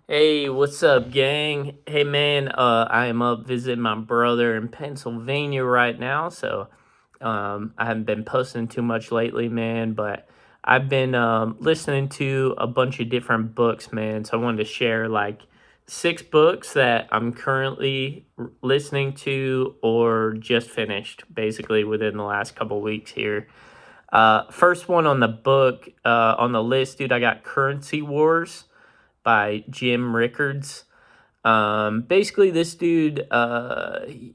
Hey, what's up, gang? Hey, man, I am up visiting my brother in Pennsylvania right now, so I haven't been posting too much lately, man, but I've been listening to a bunch of different books, man, so I wanted to share like six books that I'm currently listening to or just finished, basically within the last couple weeks here. First one on the book, on the list, dude, I got Currency Wars by Jim Rickards. Basically, this dude,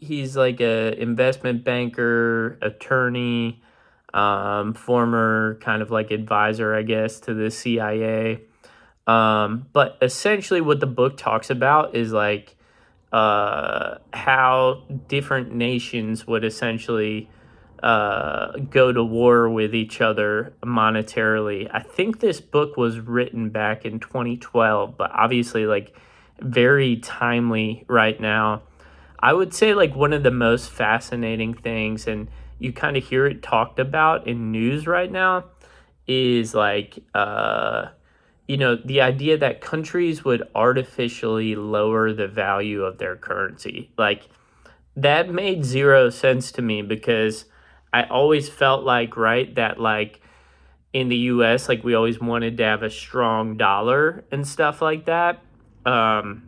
he's like a investment banker, attorney, former kind of like advisor, I guess, to the CIA. But essentially, what the book talks about is like how different nations would essentially go to war with each other monetarily. I think this book was written back in 2012, but obviously, like, very timely right now. I would say, like, one of the most fascinating things, and you kind of hear it talked about in news right now, is like, the idea that countries would artificially lower the value of their currency. Like, that made zero sense to me because I always felt like, right, that like in the US, like we always wanted to have a strong dollar and stuff like that. Um,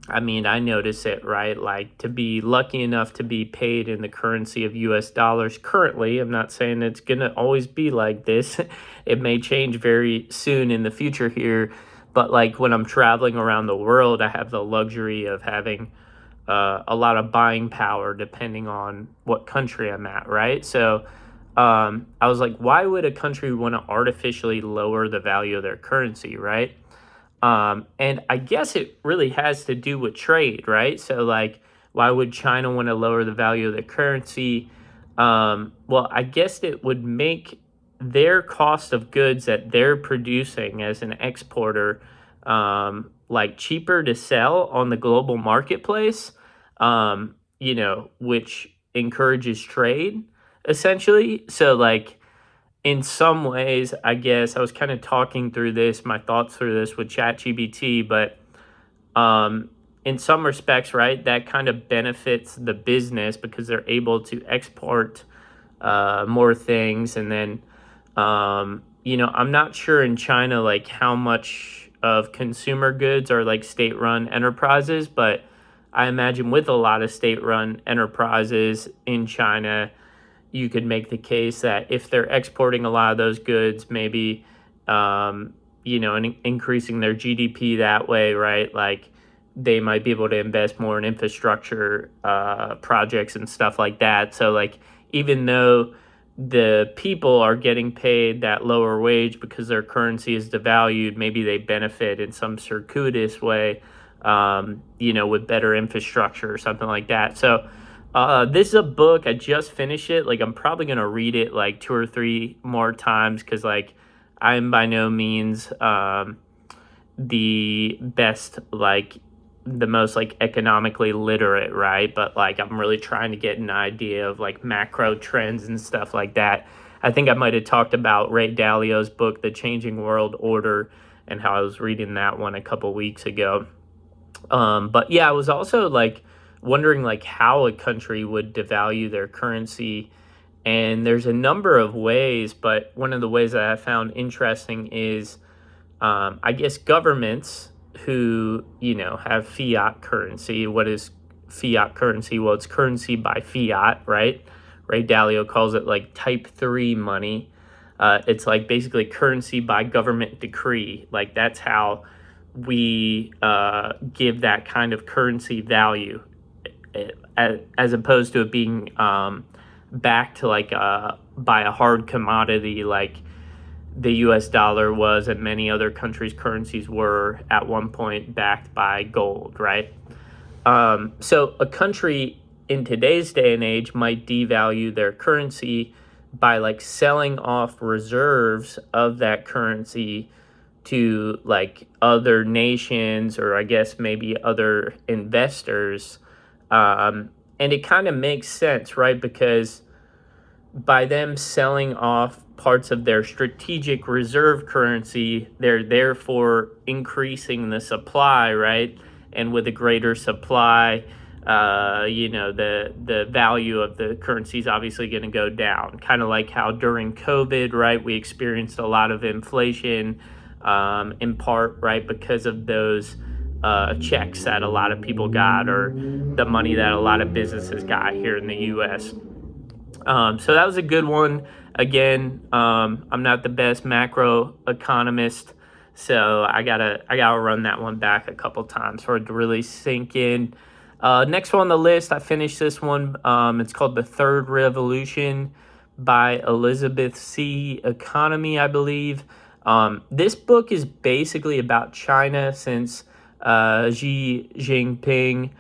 I mean, I notice it, right? Like to be lucky enough to be paid in the currency of US dollars currently. I'm not saying it's going to always be like this. It may change very soon in the future here. But like when I'm traveling around the world, I have the luxury of having a lot of buying power depending on what country I'm at, right? So I was like, why would a country want to artificially lower the value of their currency, right? And I guess it really has to do with trade, right? So, like, why would China want to lower the value of their currency? Well, I guess it would make their cost of goods that they're producing as an exporter like cheaper to sell on the global marketplace, which encourages trade essentially. So, like, in some ways, I guess I was kind of talking through this, my thoughts through this with ChatGPT, but um, in some respects, right, that kind of benefits the business because they're able to export more things. And then, I'm not sure in China, like how much of consumer goods are like state run enterprises, but I imagine with a lot of state run enterprises in China, you could make the case that if they're exporting a lot of those goods, maybe, and increasing their GDP that way, right? Like they might be able to invest more in infrastructure projects and stuff like that. So, like, even though the people are getting paid that lower wage because their currency is devalued, maybe they benefit in some circuitous way, with better infrastructure or something like that. So, this is a book. I just finished it. Like, I'm probably gonna read it like two or three more times because, like, I'm by no means the best, like, the most like economically literate, right? But like, I'm really trying to get an idea of like macro trends and stuff like that. I think I might have talked about Ray Dalio's book, The Changing World Order, and how I was reading that one a couple weeks ago. But yeah, I was also like wondering like how a country would devalue their currency. And there's a number of ways, but one of the ways that I found interesting is, I guess, governments who, have fiat currency. What is fiat currency? Well, it's currency by fiat, right? Ray Dalio calls it like type 3 money. It's like basically currency by government decree. Like that's how we give that kind of currency value, as opposed to it being backed to like by a hard commodity like the US dollar was and many other countries' currencies were at one point backed by gold, right? So a country in today's day and age might devalue their currency by like selling off reserves of that currency to like other nations or I guess maybe other investors. And it kind of makes sense, right? Because by them selling off parts of their strategic reserve currency, they're therefore increasing the supply, right? And with a greater supply, the value of the currency is obviously going to go down. Kind of like how during COVID, right, we experienced a lot of inflation, in part, right, because of those checks that a lot of people got, or the money that a lot of businesses got here in the U.S. So that was a good one. Again, I'm not the best macro economist, so I gotta run that one back a couple times for it to really sink in. Next one on the list, I finished this one. It's called The Third Revolution by Elizabeth C. Economy, I believe. This book is basically about China since Xi Jinping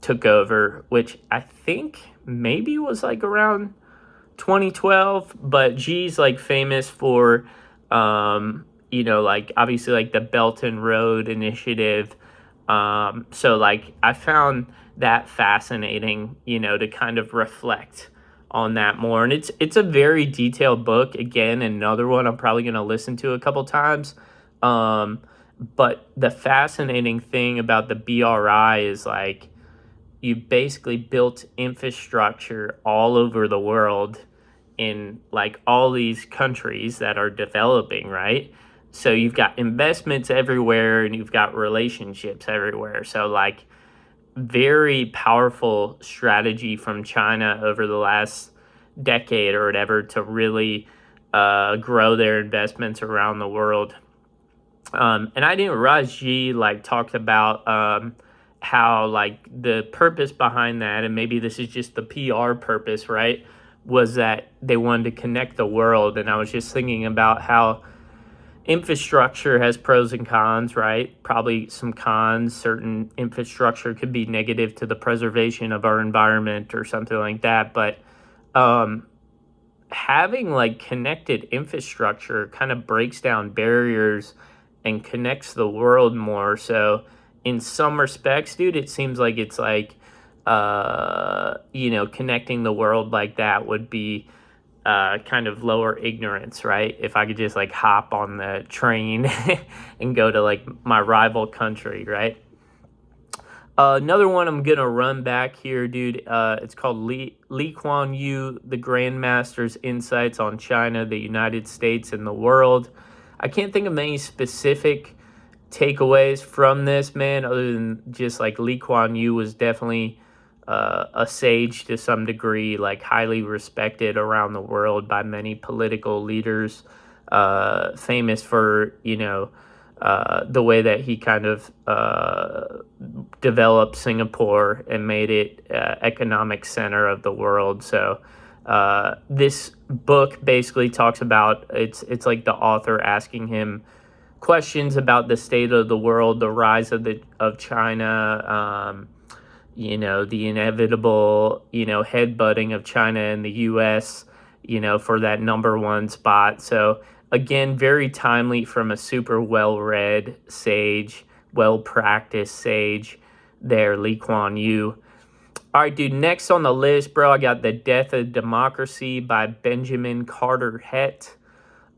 took over, which I think maybe was like around 2012. But Xi's like famous for, like obviously like the Belt and Road Initiative. So like I found that fascinating, to kind of reflect on that more. And it's a very detailed book. Again, another one I'm probably going to listen to a couple times. But the fascinating thing about the BRI is like you basically built infrastructure all over the world in like all these countries that are developing, right? So you've got investments everywhere and you've got relationships everywhere. So like very powerful strategy from China over the last decade or whatever to really grow their investments around the world. And I didn't realize Xi like talked about how like the purpose behind that, and maybe this is just the PR purpose, right, was that they wanted to connect the world. And I was just thinking about how infrastructure has pros and cons, right? Probably some cons. Certain infrastructure could be negative to the preservation of our environment or something like that. But having like connected infrastructure kind of breaks down barriers and connects the world more. So in some respects, dude, it seems like it's like, connecting the world like that would be kind of lower ignorance, right? If I could just like hop on the train and go to like my rival country, right? Another one I'm gonna run back here, dude. It's called Lee Kuan Yew, the Grandmaster's Insights on China, the United States, and the World. I can't think of many specific takeaways from this, man, other than just like Lee Kuan Yew was definitely a sage to some degree, like highly respected around the world by many political leaders, famous for, the way that he kind of developed Singapore and made it economic center of the world. So this book basically talks about, it's like the author asking him questions about the state of the world, the rise of China, the inevitable, headbutting of China and the U.S., for that number one spot. So again, very timely from a super well-read sage, well-practiced sage there, Lee Kuan Yew. All right, dude, next on the list, bro, I got The Death of Democracy by Benjamin Carter Hett.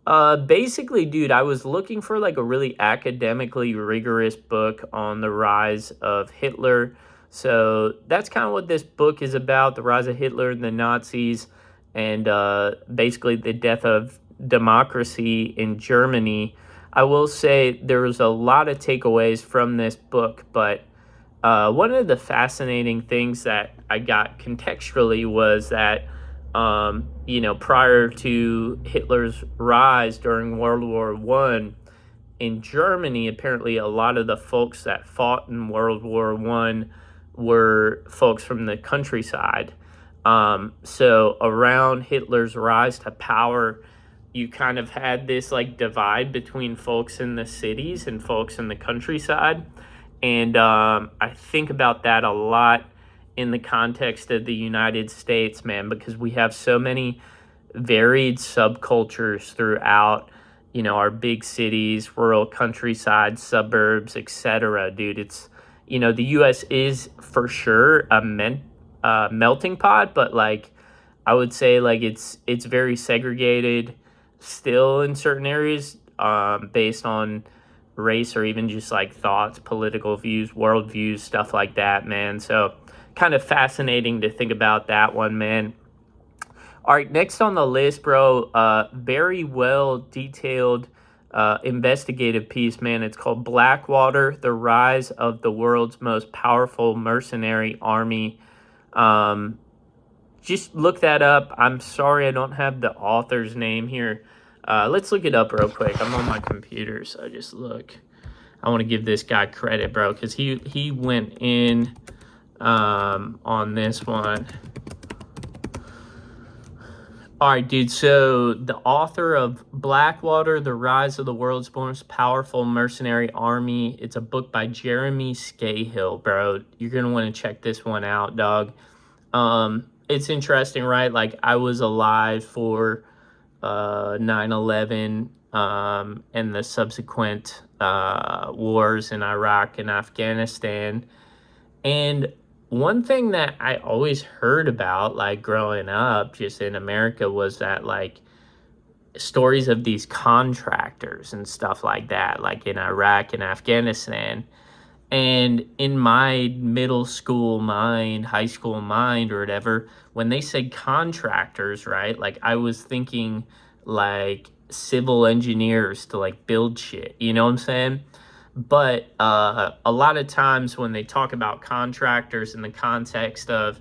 Basically, dude, I was looking for like a really academically rigorous book on the rise of Hitler. So that's kind of what this book is about, the rise of Hitler and the Nazis, and basically the death of democracy in Germany. I will say there was a lot of takeaways from this book, but one of the fascinating things that I got contextually was that, prior to Hitler's rise during World War I, in Germany, apparently a lot of the folks that fought in World War I were folks from the countryside. So around Hitler's rise to power, you kind of had this like divide between folks in the cities and folks in the countryside. And I think about that a lot in the context of the United States, man, because we have so many varied subcultures throughout, our big cities, rural countryside, suburbs, etc. Dude, it's, the U.S. is for sure a melting pot, but like I would say like it's very segregated still in certain areas, based on race or even just like thoughts, political views, worldviews, stuff like that, man. So kind of fascinating to think about that one, man. All right, next on the list, bro, very well detailed investigative piece, man. It's called Blackwater, The Rise of the World's Most Powerful Mercenary Army. Um, just look that up. I'm sorry I don't have the author's name here. Let's look it up real quick. I'm on my computer, so just look. I want to give this guy credit, bro, because he went in on this one. All right, dude. So the author of Blackwater, The Rise of the World's Most Powerful Mercenary Army. It's a book by Jeremy Scahill, bro. You're going to want to check this one out, dog. It's interesting, right? Like, I was alive for 9/11 and the subsequent wars in Iraq and Afghanistan. And one thing that I always heard about, like growing up just in America, was that like stories of these contractors and stuff like that, like in Iraq and Afghanistan. And in my middle school mind, high school mind, or whatever, when they said contractors, right? Like I was thinking like civil engineers to like build shit. You know what I'm saying? But a lot of times when they talk about contractors in the context of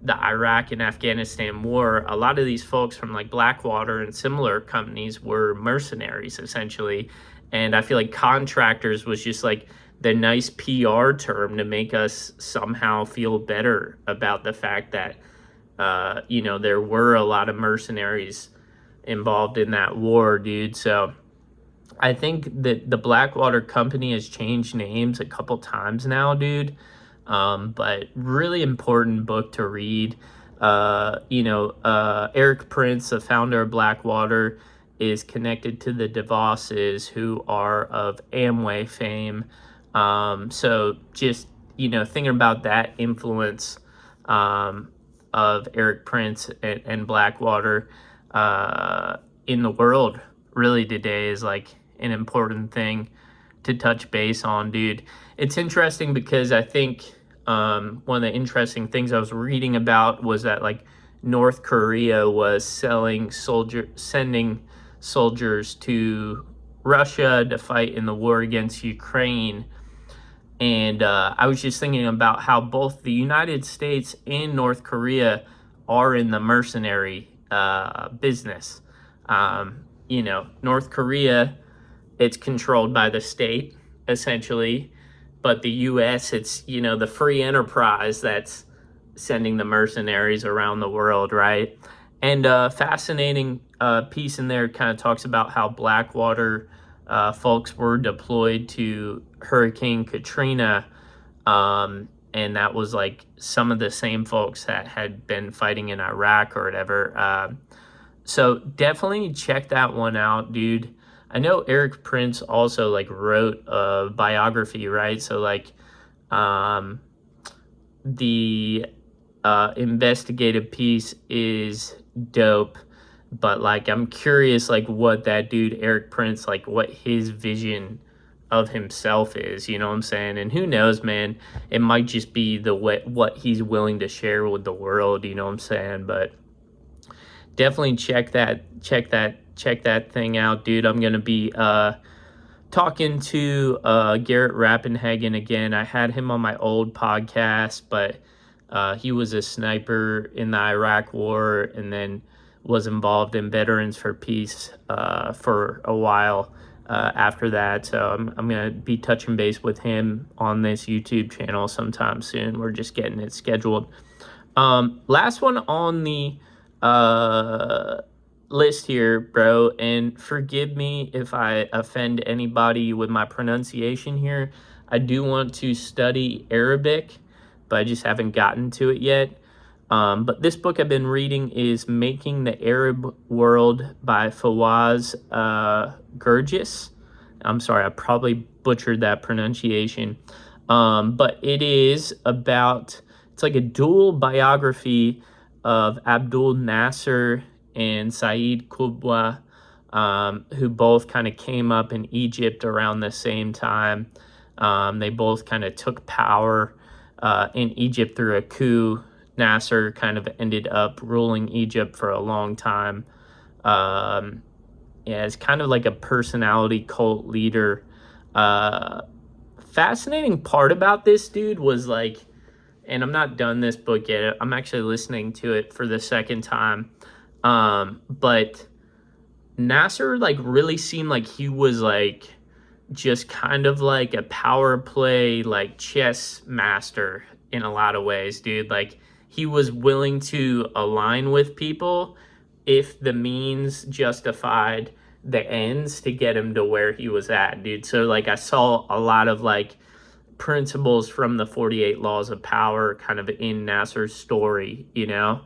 the Iraq and Afghanistan war, a lot of these folks from like Blackwater and similar companies were mercenaries essentially. And I feel like contractors was just like the nice PR term to make us somehow feel better about the fact that, there were a lot of mercenaries involved in that war, dude. So I think that the Blackwater Company has changed names a couple times now, dude. But really important book to read. Eric Prince, the founder of Blackwater, is connected to the DeVosses, who are of Amway fame. So just, thinking about that influence of Eric Prince and Blackwater in the world really today is like an important thing to touch base on, dude. It's interesting because I think one of the interesting things I was reading about was that like North Korea was sending soldiers to Russia to fight in the war against Ukraine. And I was just thinking about how both the United States and North Korea are in the mercenary business. North Korea, it's controlled by the state, essentially. But the U.S., it's, the free enterprise that's sending the mercenaries around the world, right? And fascinating piece in there kind of talks about how Blackwater folks were deployed to Hurricane Katrina. And that was like some of the same folks that had been fighting in Iraq or whatever. So definitely check that one out, dude. I know Eric Prince also like wrote a biography, right? So like the investigative piece is dope, but like I'm curious like what that dude Eric Prince, like what his vision of himself is, you know what I'm saying? And who knows, man, it might just be what he's willing to share with the world, you know what I'm saying? But definitely check that thing out, dude. I'm gonna be talking to Garrett Rappenhagen again. I had him on my old podcast, but he was a sniper in the Iraq War and then was involved in Veterans for Peace for a while after that. So I'm going to be touching base with him on this YouTube channel sometime soon. We're just getting it scheduled. Last one on the list here, bro, and forgive me if I offend anybody with my pronunciation here. I do want to study Arabic, but I just haven't gotten to it yet. But this book I've been reading is Making the Arab World by Fawaz Gurgis. I'm sorry, I probably butchered that pronunciation. But it is about, it's like a dual biography of Abdul Nasser and Said Qutb, who both kind of came up in Egypt around the same time. They both kind of took power in Egypt through a coup. Nasser kind of ended up ruling Egypt for a long time. Yeah, it's kind of like a personality cult leader. Fascinating part about this dude was like, and I'm not done this book yet. I'm actually listening to it for the second time. But Nasser like really seemed like he was like just kind of like a power play, like chess master in a lot of ways, dude. Like he was willing to align with people if the means justified the ends to get him to where he was at, dude. So like I saw a lot of like principles from the 48 laws of power kind of in Nasser's story, you know?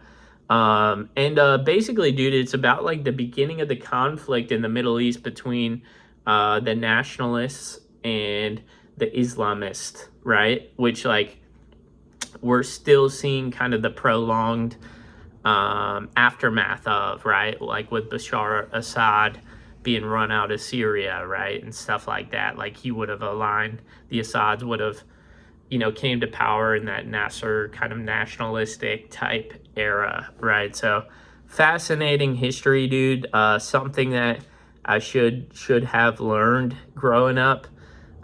And basically, dude, it's about like the beginning of the conflict in the Middle East between the nationalists and the Islamists, right? Which like we're still seeing kind of the prolonged aftermath of, right? Like with Bashar Assad being run out of Syria, right? And stuff like that. Like he would have aligned, the Assads would have, you know, came to power in that Nasser kind of nationalistic type era, right? So fascinating history, dude. Something that I should have learned growing up,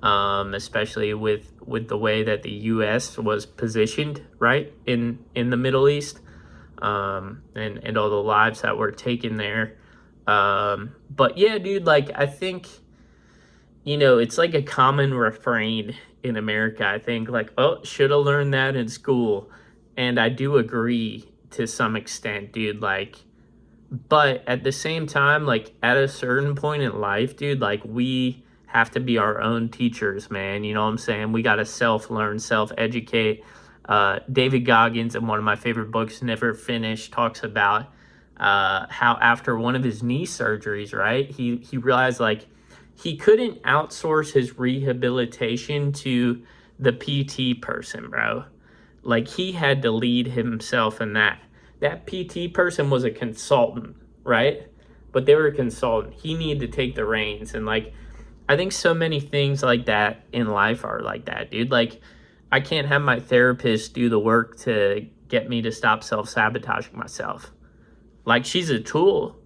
especially with the way that the U.S. was positioned, right, in the Middle East, and all the lives that were taken there. But yeah, dude, like I think, you know, it's like a common refrain in America. I think like, oh, should have learned that in school. And I do agree to some extent, dude. Like, but at the same time, like at a certain point in life, dude, like we have to be our own teachers, man. You know what I'm saying? We got to self-learn, self-educate. David Goggins, in one of my favorite books, Never Finished, talks about how after one of his knee surgeries, right, he realized like he couldn't outsource his rehabilitation to the PT person, bro. Like he had to lead himself in that. That PT person was a consultant, right? But they were a consultant. He needed to take the reins. And like, I think so many things like that in life are like that, dude. Like, I can't have my therapist do the work to get me to stop self-sabotaging myself. Like, she's a tool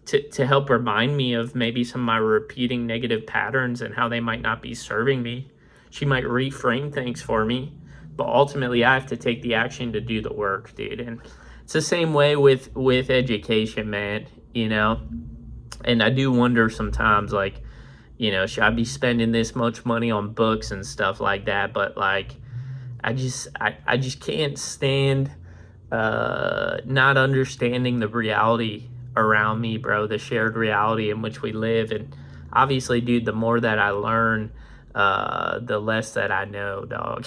to help remind me of maybe some of my repeating negative patterns and how they might not be serving me. She might reframe things for me, but ultimately I have to take the action to do the work, dude. And it's the same way with education, man, you know? And I do wonder sometimes, like, you know, should I be spending this much money on books and stuff like that? But like, I just can't stand not understanding the reality around me, bro, the shared reality in which we live. And obviously, dude, the more that I learn, the less that I know, dog.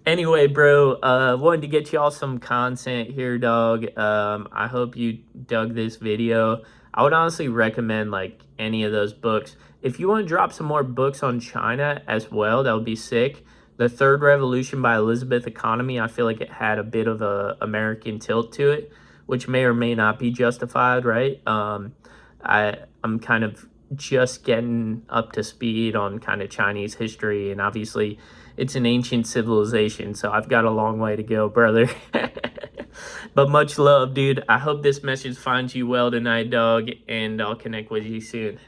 Anyway, bro, wanted to get y'all some content here, dog. I hope you dug this video. I would honestly recommend like any of those books. If you want to drop some more books on China as well, that would be sick. The Third Revolution by Elizabeth Economy, I feel like it had a bit of a American tilt to it, which may or may not be justified, right? I'm kind of just getting up to speed on kind of Chinese history, and obviously it's an ancient civilization, so I've got a long way to go, brother. But much love, dude. I hope this message finds you well tonight, dog, and I'll connect with you soon.